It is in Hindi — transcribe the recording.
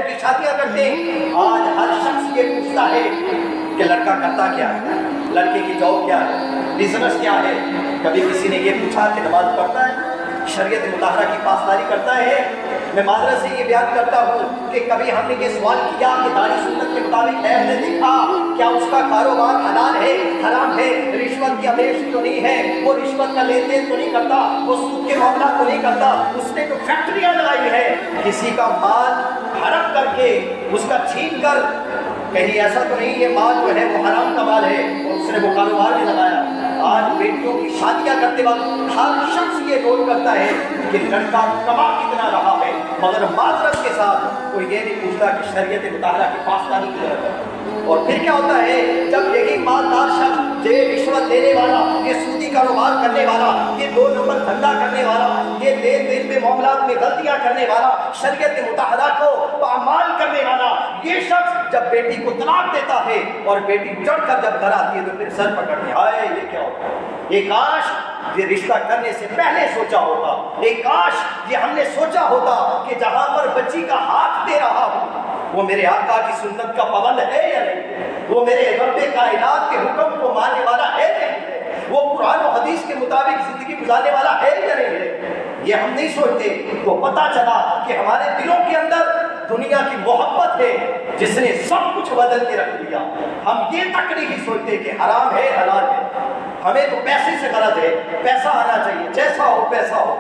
की शादियां करते हैं। आज हर शख्स ये पूछता है कि लड़का करता क्या है, लड़के की जॉब क्या है, बिजनेस क्या है। कभी किसी ने ये पूछा कि नमाज पढ़ता है, शरीयत मुताहरा की पासदारी करता है। मैं माजरत से ये बयान करता हूँ कि कभी हमने ये सवाल किया कि दाढ़ी सुन्नत के मुताबिक है, हमने देखा क्या उसका कारोबार हलाल है, हराम है, रिश्वत की अपेक्षा तो नहीं है, वो रिश्वत का लेन देन तो नहीं करता, वो सूद के मामला तो नहीं करता, उसने जो फैक्ट्रियां लगाई है किसी का माल हड़प करके उसका छीन कर, कहीं ऐसा तो नहीं ये माल जो है वो हराम का माल है और उसने वो कारोबार में लगाया। आज बेटियों की शादियां करते वक्त हर शख्स ये नोट करता है कि लड़का कमा कितना रहा है, मगर माजरत के साथ कोई ये नहीं पूछता कि शरीयत मुताहरा की पासदारी की तरफ है। और फिर क्या होता है, जब यही मालदार शख्स, ये रिश्वत देने वाला, ये सूदी कारोबार करने वाला, ये 2 नंबर धंधा करने वाला, ये लेन देन में मामलात में गलतियां करने वाला, शरीयत मुताहरा को पामाल करने वाला, ये शख्स जब बेटी को तलाक देता है और बेटी चढ़कर जब घर आती है तो फिर सर पकड़ने आए ये क्या होता है। एक काश ये रिश्ता करने से पहले सोचा होता, एक काश ये हमने सोचा होता कि जहां पर बच्ची का हाथ दे रहा हूं वो मेरे आका की सुन्नत का पाबंद है या नहीं, वो मेरे रब्बे कायनात के हुक्म को मानने वाला है या नहीं, वो कुरान और हदीस के मुताबिक जिंदगी गुजारने वाला है या नहीं है। ये हम नहीं सोचते तो पता चला कि हमारे दिलों के अंदर दुनिया की मोहब्बत है जिसने सब कुछ बदल के रख दिया। हम ये तक नहीं सोचते कि हराम है हलाल है, हमें तो पैसे से गरज है, पैसा आना चाहिए, जैसा हो पैसा हो।